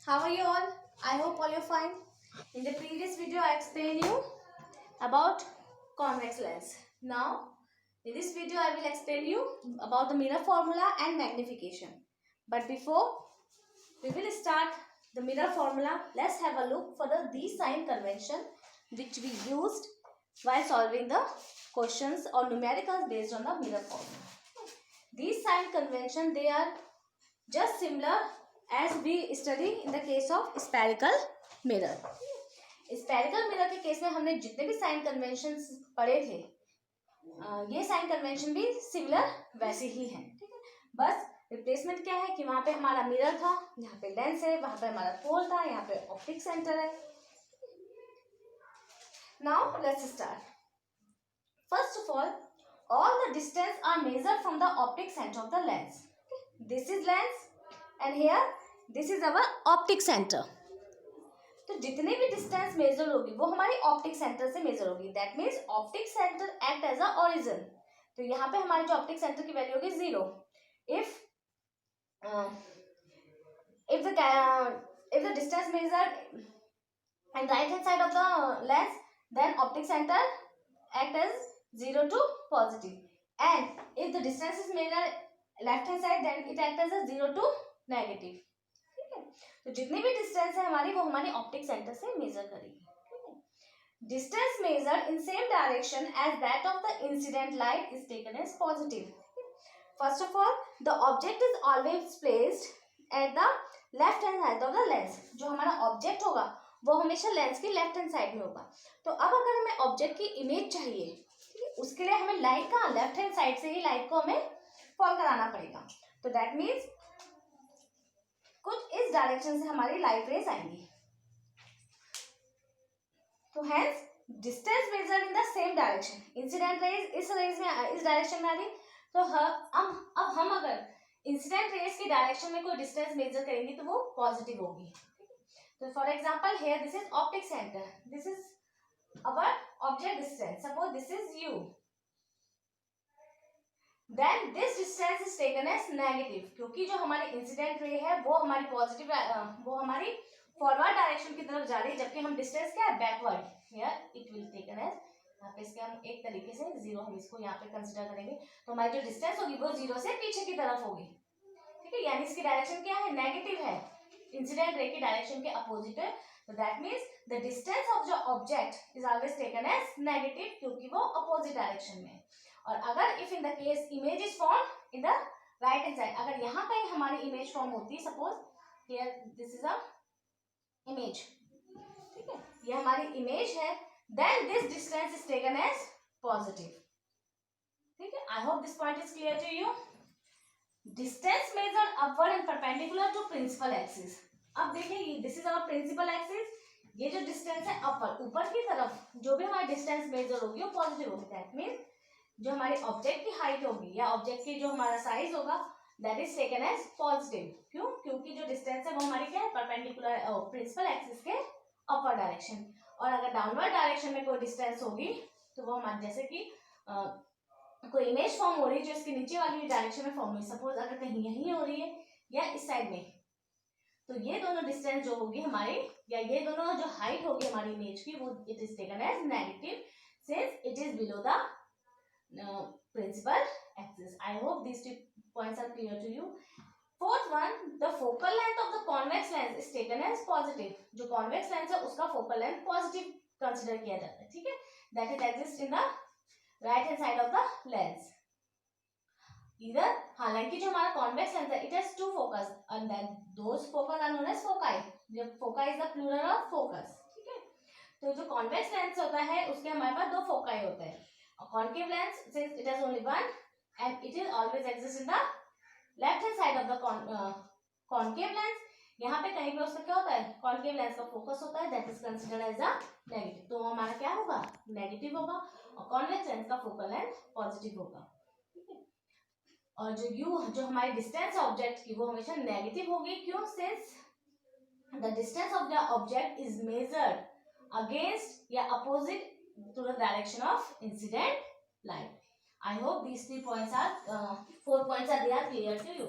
How are you all? I hope all you're fine. In the previous video, I explained you about convex lens. Now, in this video, I will explain you about the mirror formula and magnification. But before we will start the mirror formula, let's have a look for the D sign convention which we used while solving the questions or numericals based on the mirror formula. These sign convention, they are just similar as we study in the case of spherical mirror. Spherical mirror के case में हमने जितने भी sign convention पढ़े थे, ये sign convention भी similar वैसे ही हैं. ठीक है, बस रिप्लेसमेंट क्या है कि वहां पे हमारा मिरर था, यहाँ पे लेंस है, वहां पे हमारा पोल था, यहाँ पे ऑप्टिक सेंटर है. Now let's start. First of all the distance are measured from the optic center of the lens. This is lens and here this is our optic center. तो जितने भी डिस्टेंस मेजर होगी वो हमारी optic centre से major होगी. That means optic centre act as a origin. तो यहाँ पे हमारी जो ऑप्टिक सेंटर की वैल्यू होगी 0. if the distance measured and right hand side of the lens, then optic center act as 0 to positive, and if the distance is measured left hand side, then it act as a 0 to negative. ठीक है, तो जितनी भी distance है हमारी वो हमारी optic centre से मेजर करेगी. Distance measured in same direction as that of the incident light is taken as positive. First of all the object is always placed at the left hand side of the lens. जो हमारा object होगा वो हमेशा lens की left hand side में होगा. तो अब अगर हमें ऑब्जेक्ट की इमेज चाहिए, उसके लिए हमें लाइट का लेफ्ट हैंड साइड से ही लाइट को हमें फॉल कराना पड़ेगा. तो दैट मीन्स कुछ इस डायरेक्शन से हमारी लाइट रेज आएंगी. तो hence distance measured in the same direction. Incident raise इस रेज में इस डायरेक्शन में आ रही, तो अब हम अगर इंसिडेंट रेज की डायरेक्शन में कोई डिस्टेंस मेजर करेंगे तो वो पॉजिटिव होगी. तो for example here this is optic centre, this is our object distance, suppose this is you, then this distance is taken as negative, क्योंकि जो हमारी इंसिडेंट रे है वो हमारी पॉजिटिव वो हमारी फॉरवर्ड डायरेक्शन की तरफ जा रही है, जबकि हम डिस्टेंस क्या है backward. Here it will taken as, यहाँ पे इसके हम एक तरीके से 0 हम इसको यहाँ पे कंसिडर करेंगे. तो हमारी जो डिस्टेंस होगी वो 0 से पीछे की तरफ होगी. ठीक है, यानी इसकी डायरेक्शन क्या है, नेगेटिव है, इंसिडेंट रे की डायरेक्शन के अपोजिट है. तो that means the distance of the object is always taken as negative, क्योंकि वो अपोजिट डायरेक्शन में है. और अगर if in the case image is form in the right hand side, अगर यहाँ कहीं हमारी इमेज फॉर्म होती है, suppose here this is a image, ठीक है, ये हमारी इमेज है, then this distance is taken as positive. ठीक है, I hope this point is clear to you. Distance measured upward and perpendicular to principal axis. अब देखिए this is our principal axis. ये जो डिस्टेंस है अपवर्ड ऊपर की तरफ जो भी हमारी डिस्टेंस मेजर होगी वो पॉजिटिव होगी. दैट मीन्स जो हमारे ऑब्जेक्ट की हाइट होगी या ऑब्जेक्ट की जो हमारा साइज होगा that is taken as positive. क्यों? क्योंकि जो डिस्टेंस है वो हमारी क्या है, परपेंडिकुलर प्रिंसिपल एक्सिस के अपर डायरेक्शन. और अगर डाउनवर्ड डायरेक्शन में कोई डिस्टेंस होगी तो वो हमारे जैसे कि कोई इमेज फॉर्म हो रही है जो इसके नीचे वाली डायरेक्शन में फॉर्म हुई, सपोज अगर कहीं यहीं हो रही है या इस साइड में, तो ये दोनों डिस्टेंस जो होगी हमारी या ये दोनों जो हाइट होगी हमारी इमेज की वो it is taken as negative since it is below the principal axis. I hope these 2 points are clear to you. Fourth one, the focal length of the convex lens is taken as positive. जो convex lens है उसका focal length positive consider किया जाता है. ठीक है, that is exist in the right hand side of the lens. इधर हालांकि जो हमारा convex lens है it has 2 focus and then those focus are known as foci. जब foci is the plural of focus. ठीक है, तो जो convex lens होता है उसके हमारे पास 2 foci होते हैं. A concave lens, since it has only one and it will always exist in the left hand side of the concave lens. यहाँ पे कहीं पे उसका क्या होता है, concave lens का फोकस होता है, that is considered as a negative. तो हमारा क्या होगा, नेगेटिव होगा, और convex lens का फोकल लेंथ पॉजिटिव होगा. ठीक है, और जो हमारी डिस्टेंस ऑब्जेक्ट की वो हमेशा नेगेटिव होगी. क्यों? Since the distance of the object is measured against या opposite to the direction of incident light. I hope these 4 points are they are clear to you.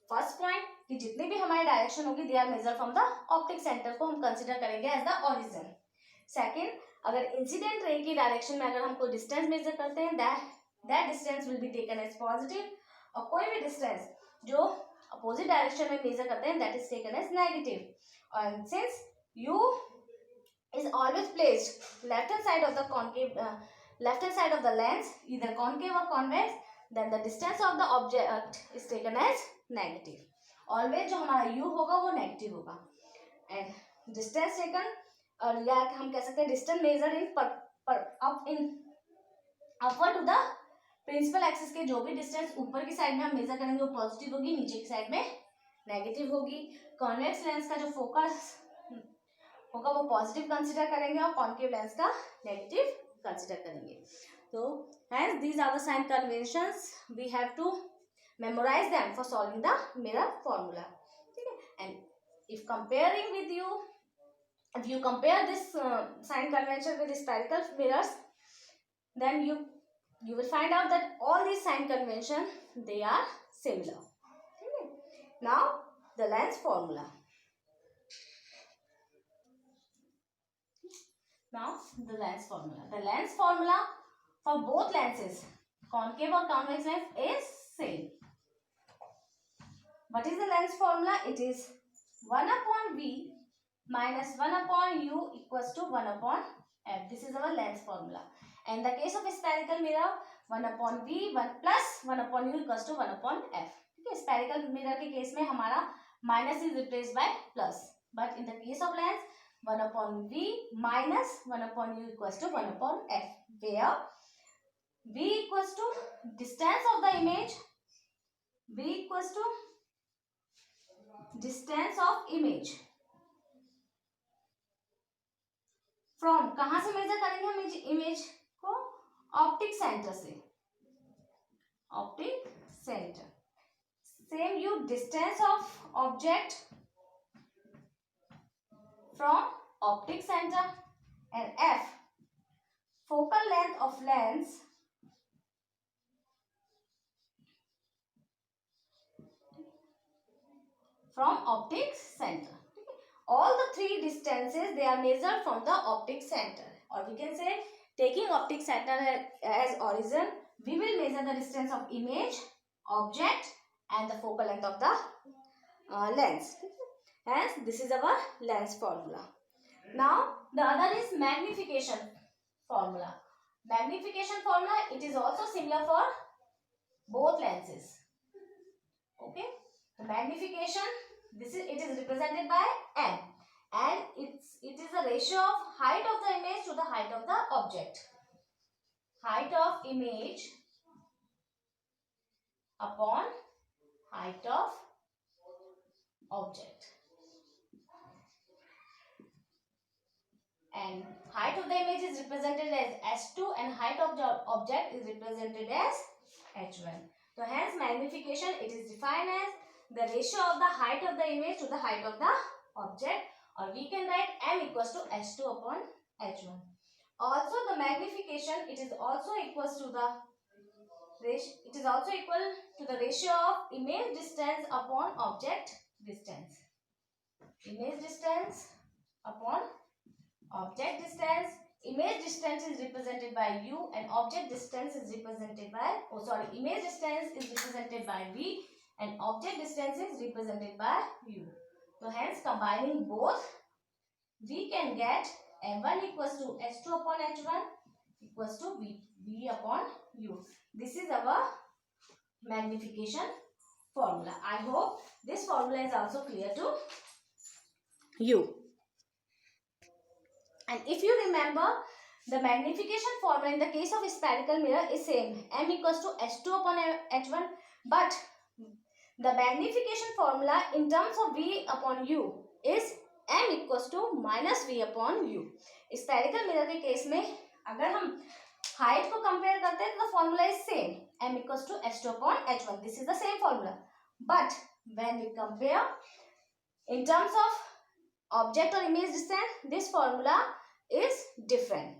First point, कि जितनी भी हमारी डायरेक्शन होगी they are measure from the optic centre को हम consider करेंगे as the origin. Second, अगर incident ray की डायरेक्शन में अगर हम कोई डिस्टेंस मेजर करते हैं that distance will be taken as positive, और कोई भी डिस्टेंस जो अपोजिट डायरेक्शन में मेजर करते हैं that is taken as negative. और since you is always placed left hand side of the concave left hand side of the lens, either concave or convex, then the distance of the object is taken as negative. Always जो हमारा u होगा वो negative होगा। and distance taken, और या हम कह सकते हैं distance measured in upward to the principal axis के जो भी डिस्टेंस ऊपर की साइड में हम मेजर करेंगे वो पॉजिटिव होगी, नीचे की साइड में नेगेटिव होगी। कॉन्वेक्स लेंस का जो फोकस होगा वो पॉजिटिव कंसीडर करेंगे और कॉन्केव लेंस का नेगेटिव कंसीडर करेंगे। तो hence these are the sign conventions, we have to memorize them for solving the mirror formula, ठीक है। and if comparing with you, if you compare this sign convention with spherical mirrors, then you will find out that all these sign convention they are similar, okay? Now the lens formula. Now the lens formula. The lens formula for both lenses, concave or convex lens, is same. What is the lens formula? It is 1 upon V minus 1 upon U equals to 1 upon F. This is our lens formula. And in the case of a spherical mirror, 1 upon V 1 plus 1 upon U equals to 1 upon F. Okay, spherical mirror के case में हमारा minus is replaced by plus. But in the case of lens, 1 upon V minus 1 upon U equals to 1 upon F, where V equals to distance of the image, V equals to distance of image from, कहाँ से major करेंगे हम image को? Optic centre से, optic centre. Same you distance of object from optic center, and F focal length of lens from optic center. All the three distances they are measured from the optic center, or we can say taking optic center as origin, we will measure the distance of image, object and the focal length of the lens. Hence, this is our lens formula. Now, the other is magnification formula. Magnification formula, it is also similar for both lenses. Okay, the magnification, it is represented by M, and it is a ratio of height of the image to the height of the object. Height of image upon height of object. And height of the image is represented as S2 and height of the object is represented as H1. So hence magnification, it is defined as the ratio of the height of the image to the height of the object, or we can write M equals to S2 upon H1. Also the magnification, it is also equals to the ratio of image distance upon object distance. Image distance upon object distance. Image distance is represented by U and object distance is represented by, image distance is represented by V and object distance is represented by U. So hence combining both, we can get M1 equals to S2 upon H1 equals to V upon U. This is our magnification formula. I hope this formula is also clear to you. And if you remember, the magnification formula in the case of a spherical mirror is same, M equals to S2 upon H1, but the magnification formula in terms of V upon U is M equals to minus V upon U. Spherical mirror के case में अगर हम height को compare करते हैं तो the formula is same, M equals to S2 upon H1. This is the same formula. But when we compare in terms of object or image distance, this formula is different.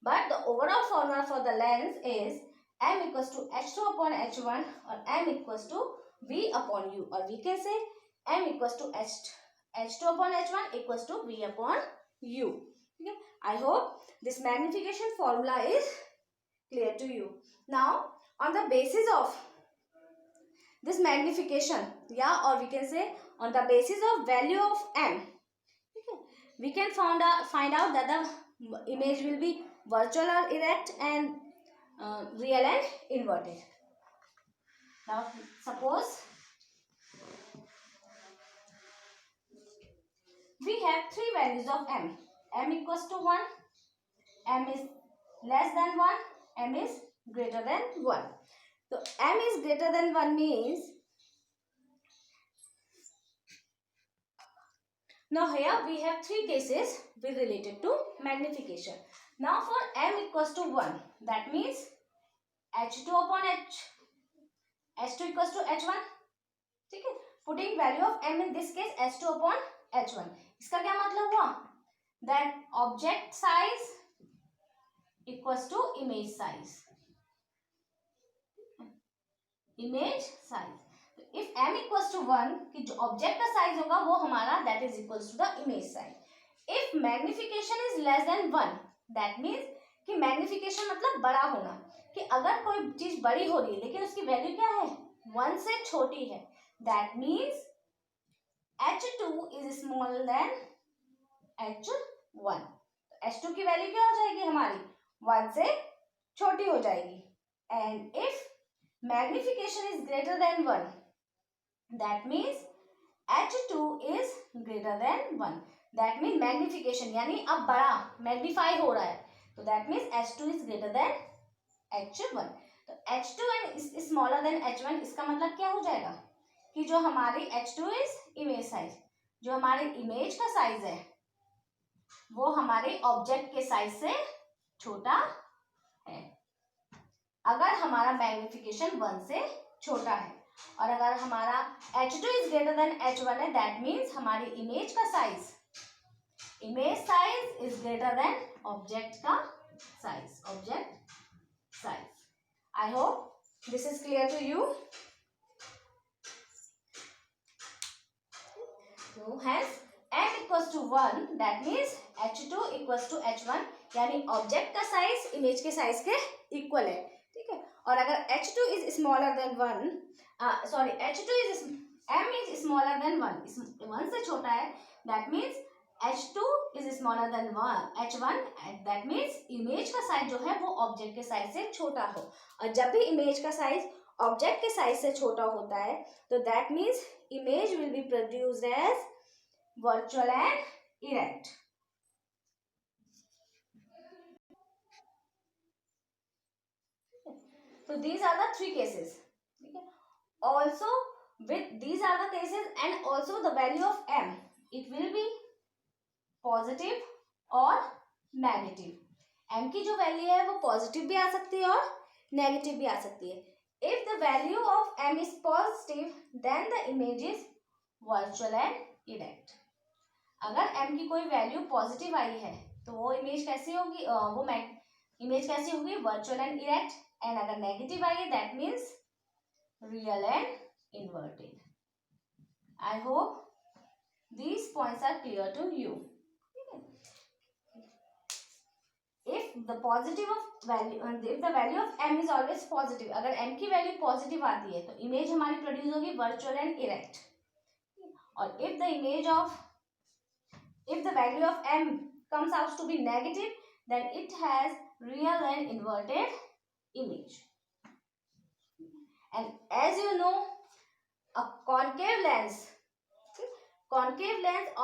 But the overall formula for the lens is M equals to H2 upon H1 or M equals to V upon U, or we can say m equals to h2 upon h1 equals to v upon u. Okay, I hope this magnification formula is clear to you. Now on the basis of this magnification, yeah, or we can say on the basis of value of m, okay, we can find out that the image will be virtual or erect and real and inverted. Now suppose we have three values of m. M equals to 1, m is less than 1, m is greater than 1. So m is greater than 1 means, now here we have three cases with related to magnification. Now for m equals to 1, that means h2 upon h2 equals to h1. ठीक है, putting value of m in this case h2 upon h1. इसका क्या मतलब हुआ? That object size equals to image size. Image size. If m equals to 1, कि जो object का size होगा वो हमारा that is equals to the image size. If magnification is less than 1, that means कि magnification मतलब बड़ा होना, कि अगर कोई चीज बड़ी हो रही है लेकिन उसकी वैल्यू क्या है? 1 से छोटी है. That means h2 is smaller than h1. h2 की वैल्यू क्या हो जाएगी हमारी? 1 से छोटी हो जाएगी. And if magnification is greater than 1, that means h2 is greater than 1. That means magnification यानी अब बड़ा magnify हो रहा है, तो that means h2 is greater than h1. तो h2 is smaller than h1, इसका मतलब क्या हो जाएगा कि जो हमारी h2 is image size, जो हमारे इमेज का साइज है वो हमारे ऑब्जेक्ट के साइज से छोटा है अगर हमारा मैग्निफिकेशन 1 से छोटा है. और अगर हमारा h2 is greater than h1 है, दैट मीन्स हमारी इमेज का size, image size is greater than object का size, object size. I hope this is clear to you. So hence m equals to 1, that means h2 equals to h1, यानी object का size image के size के equal है. ठीक है, और अगर h2 is smaller than 1, h2 is m is smaller than 1 से छोटा है, that means h2 is smaller than h1, that means image का साइज जो है वो ऑब्जेक्ट के साइज से छोटा हो. और जब भी इमेज का साइज ऑब्जेक्ट के साइज से छोटा होता है तो that means image will be produced as virtual and erect. So these are the three cases. Okay. Also with these are the cases and also the value of m, it will be positive or negative. m की जो value है वो positive भी आ सकती है और negative भी आ सकती है. If the value of m is positive, then the image is virtual and erect. अगर m की कोई वैल्यू पॉजिटिव आई है तो वो इमेज कैसी होगी, वो इमेज कैसी होगी? Virtual and erect. एंड अगर नेगेटिव आई है that means real and inverted. I hope these points are clear to you. If the positive of value, if the value of m is always positive, अगर m की value positive आती है तो image हमारी produce होगी virtual and erect. और if the image of if the value of m comes out to be negative, then it has real and inverted image. And as you know, a concave lens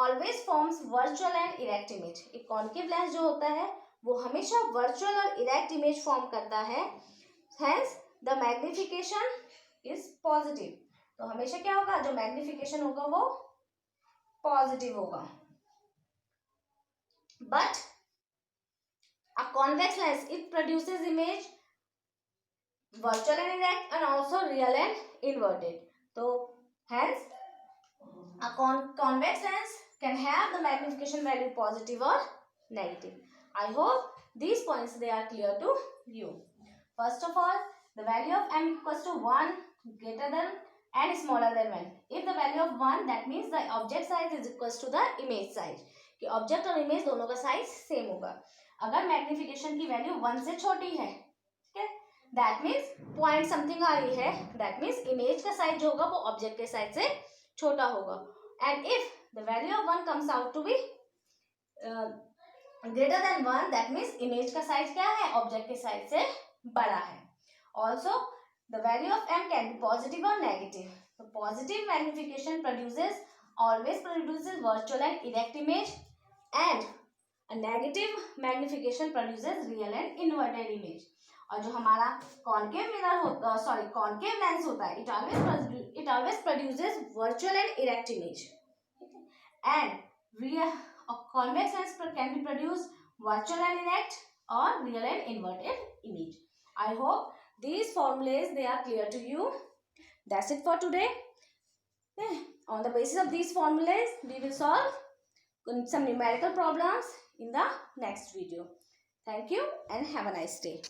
always forms virtual and erect image. एक concave lens जो होता है वो हमेशा virtual और erect image form करता है. Hence the magnification is positive. तो हमेशा क्या होगा? जो magnification होगा वो positive होगा. But a convex lens, it produces image virtual and erect and also real and inverted. So hence a convex lens can have the magnification value positive or negative. I hope these points they are clear to you. First of all, the value of m equals to 1 greater than and smaller than 1. If the value of 1, that means the object size is equals to the image size. कि object और image दोनों का size same होगा. अगर magnification की value 1 से छोटी है, ठीक है, दैट मीन्स पॉइंट समथिंग आ रही है, दैट मीन्स इमेज का साइज जो होगा वो ऑब्जेक्ट के साइज से छोटा होगा. And if the value of 1 comes out to be greater than 1, that means image का साइज क्या है, ऑब्जेक्ट के साइज से बड़ा है. Also the value of m can be positive और नेगेटिव. तो positive magnification always produces virtual and erect image, and a negative magnification produces real and inverted image. और जो हमारा कॉन्केव मिरर होता, सॉरी कॉन्केव लेंस होता है, it always produces virtual and erect image, and real convex lens can be produced virtual and erect or real and inverted image. I hope these formulas they are clear to you. That's it for today. On the basis of these formulas, we will solve some numerical problems in the next video. Thank you and have a nice day.